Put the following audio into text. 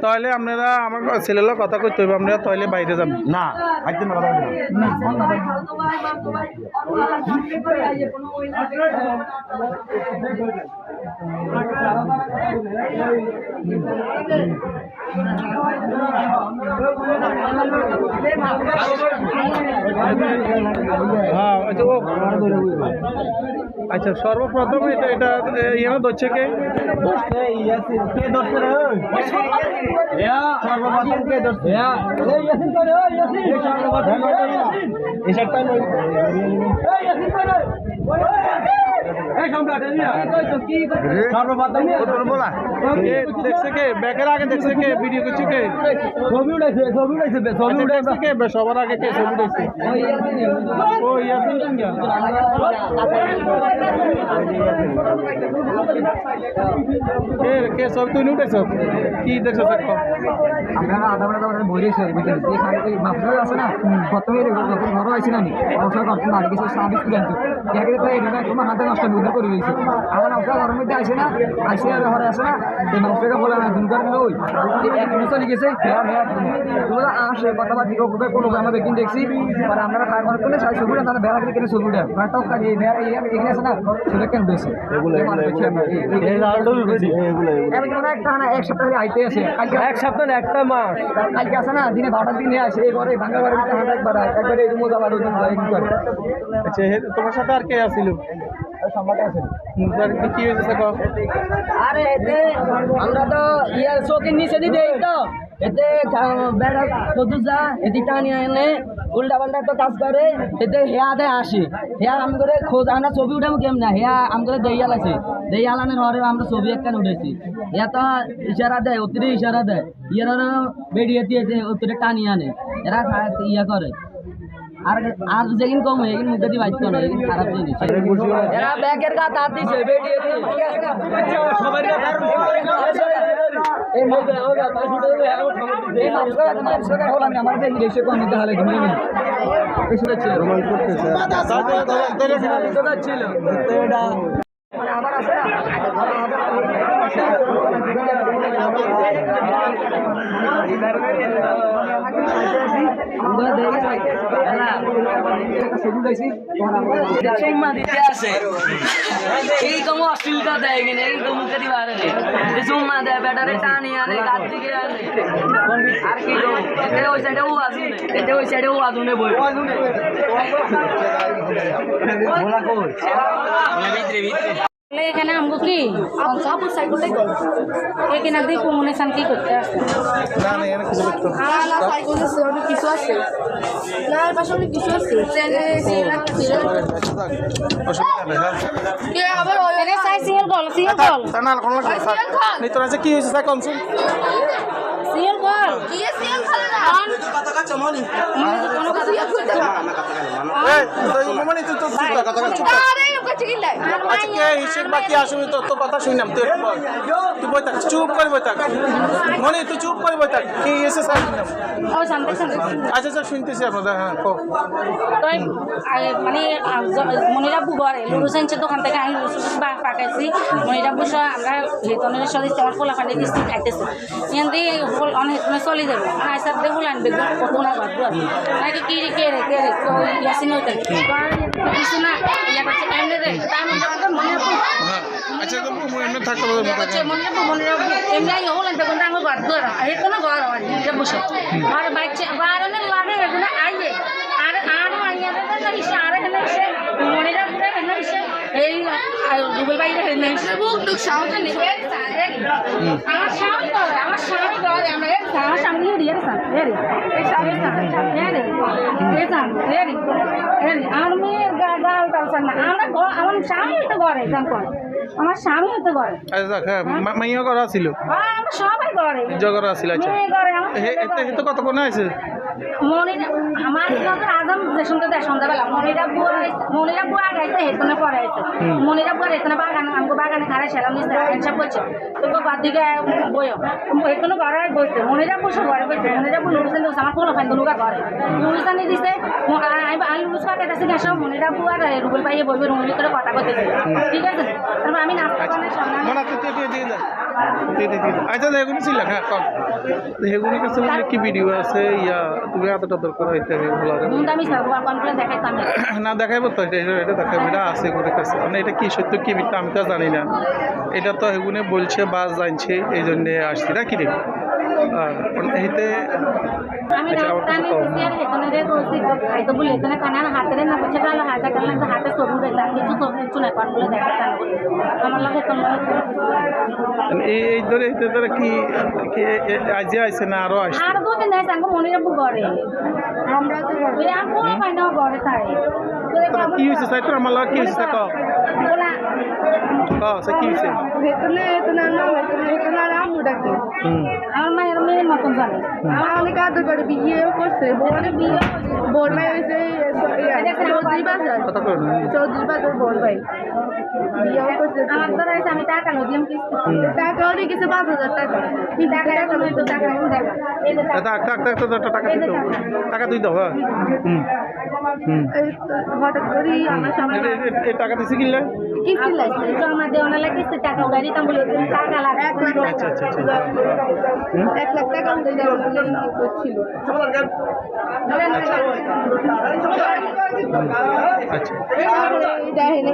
তাহলে আপনারা আমার ছেলের কথা কইতে হবে আপনারা তাহলে বাইরে যাবেন না একদিন কথা হ্যাঁ আচ্ছা সর্বপ্রথম এটা এটা ইয়ে ধরছে কে দেখছে কে ব্যাকের আগে দেখছে কে ভিডিও করছে কে ছবি উঠাইছে কে সবার আগে কে ছবি উঠাইছে ও ইয়াসিন কে ছবি তুই উঠেছ কি দেখছো আপনারা আধা ঘন্টা বই আছে না প্রথমে ঘর আছে না অবসর করতে মারি কিছু সার্ভিস কিন্তু তোমার হাতে নষ্ট করে দিয়েছে আমার অবসর ঘরের মধ্যে আসে না আসে আর ঘরে আসে না এই মানুষটাকে বলে না দুন করে ওই এক মিনিট চলে গেছে তোমরা আসে কথাবার্তা কোনো আমরা কিন্তু দেখছি আর আমরা তার ঘর করলে সাড়ে ছবিটা তারা বেড়া করে কেটে ছবিটা ঘরটাও কাটি এখানে আছে না সেটা কেন বেশি এক সপ্তাহ আইতে আছে এক সপ্তাহ একটা মাস কালকে আসে না দিনে 12টার দিনে আসে এই ঘরে ভাঙা ঘরে একবার একবারে মজা বাড়ো করে আচ্ছা তোমার সাথে আর কে আসিল কি হয়েছে আরে এতে আমরা তো ইয়ার চোখের নিচে দিতে তো এতে বেড়া কদু যা এটি টানি এনে উল্টা পাল্টা তো কাজ করে এতে হেয়া দেয় আসে হেয়া আমি করে খোঁজ আমরা ছবি উঠাবো কেমন না হেয়া আমি করে দেয়াল আছে দেয়ালানের ঘরে আমরা ছবি একটা উঠেছি হেয়া তো ইশারা দেয় অতিরিক্ত ইশারা দেয় ইয়ারা বেরিয়ে দিয়েছে অতিরিক্ত টানি আনে এরা ইয়া করে আর আর যেদিন কম হয়ে গেল মুখে দিয়ে বাইক করে এদিন খারাপ জিনিস এরা ব্যাগের গা তার দিছে বেরিয়ে দিয়ে সবাই এই মজা ওরা পাঁচ উঠে এই মাছটা হলো আমি আমার দেখি এসে কোন দিতে হলে ঘুরে নি এসে ছিল রোমান্স করতেছে দাদা ছিল তো এটা মানে আবার আসে না এইরকম অশ্লীলতা দেয় কিনা এইরকম মুখে দিবারে চুম্মা দেয় ব্যাটারে টানি আনে গাছ দিকে আনে আর কি এটা ওই সাইডে ও আসুন এটা ওই সাইডে ও আসুন বই এখানে আমগো কি এখানে দেখো মনে চান কি করতে আসছে কিছু আছে না পাশে কিছু আছে সিঙ্গেল কল কি হয়েছে স্যার কনসুল সিঙ্গেল কল কি সিঙ্গেল তোর কথা শুনলাম তুই তুই বই থাক চুপ করে বই থাক মনে তুই চুপ করে বই থাক কি এসে স্যার আচ্ছা স্যার শুনতেছি আপনাদের হ্যাঁ মানে মনিরাব্বু ঘরে লুডু সাইন্সের দোকান থেকে আমি পাঠাইছি মনিরাব্বু সহ আমরা হেতনের সাথে আমার ফোলা ফাটে দিচ্ছি খাইতেছি এখান দিয়ে অনেক চলে যাবে আইসার দিয়ে ফুল আনবে কত না বাদ নাকি কি কে রে ইয়াসিন হইতে কিছু না ইয়া করছে এমনি রে তাই মনে আচ্ছা তো এমনি থাকতে হবে মনে এমনি হলেন তখন আমার বাদ ধরা এই কোনো ঘর হয় এটা বসে আর বাচ্চা বারণে লাগে এগুলো আইয়ে আর আরও আইয়া এসে আর এখানে এসে মনেরা পুরো এখানে এসে এই গুগল বাইরে এখানে এসে বুক সামনে আমার সামনে করে আমরা আমার সামনে দিয়ে স্যার এই সামনে আর মেয়ের গাল টালছেন না আমরা আমার স্বামী তো করে আমার স্বামী তো করে মাইয়া করা ছিল সবাই করে জগরা ছিল আচ্ছা কতক্ষণ আছে মনিরা আমার নজর আজম যে শুনতে দেয় সন্ধ্যাবেলা মনিরা বুয়া গাইতে হেতনে পরে আইছে মনিরা বুয়া হেতনে বাগান আমগো বাগানে খারাপ সেলাম নিছে হিসাব করছে তো বাদ দিকে বইও হেতনে ঘরে বসছে মনিরা বসে ঘরে বসছে মনিরা বলে লুসেন লুস আমার কোনো ফাইন দুনুকা ঘরে লুসানি দিছে আমি লুস পাকে কাছে গেছে মনিরা বুয়া রুবেল পাইয়ে বইবে রুমের ভিতরে কথা কইতেছে ঠিক আছে তারপর আমি নাস্তা বানাই সামনে মনে তুই দিয়ে যা আচ্ছা এগুলো ছিল হ্যাঁ কম এগুলোর কাছে কি ভিডিও আছে ইয়া তুমি এতটা দরকার হইতে হবে মুন্ডা আমি সার্ভার কনফারেন্স দেখাইতাম না দেখাইবো তো এটা দেখাবো এটা আছে এগুলোর কাছে মানে এটা কি সত্য কি মিথ্যা আমি তো জানি না এটা তো এগুলো বলছে বা জানছে এই জন্যে আসছি না কি রে এইতে আমি রাজধানী সিয়ার হেতনে রে বলছি খাইতো বলে এখানে কানার হাতে না বুঝে গেল হাতে কানলে তো হাতে সবু রে তার কিছু সবু কিছু না কোন বলে দেখাতাম আমার লাগে কোন এই ধরে এইতে ধরে কি আজ আইছে না আরো আসছে আর দুদিন নাই সাঙ্গ মনিরা বু ঘরে আমরা তো ওই আমো পাইনা ঘরে তাই কি হইছে সাইতো আমার লাগে কি হইছে ক বলা সে কি হইছে হেতনে আমু ডাকতো আমার মায়ের মেয়ের মতন জানে আমার অনেক আদর করে বিয়েও করছে বোনের বিয়ে বোন ভাই হয়েছে চৌধুরী বাজার কথা কই না চৌধুরী বাজার বোন ভাই বিয়েও করছে আমার তো রাইছে আমি টাকা নদিম কিস্তি টাকা অনেক কিছু 5,000 টাকা টাকা নই তো টাকা নই টাকা এই যে টাকা দিতে টাকা তুই দাও হ্যাঁ হঠাৎ করে আমার সামনে এই টাকা দিছি কিনলে কিস্তি লাগছে জমা দেওয়া লাগে কিস্তি টাকা উড়াই দিতাম বলে টাকা লাগে 1 লাখ আচ্ছা আচ্ছা আচ্ছা 1 লাখ টাকা উঠে দেওয়া ছিল আচ্ছা দেখেন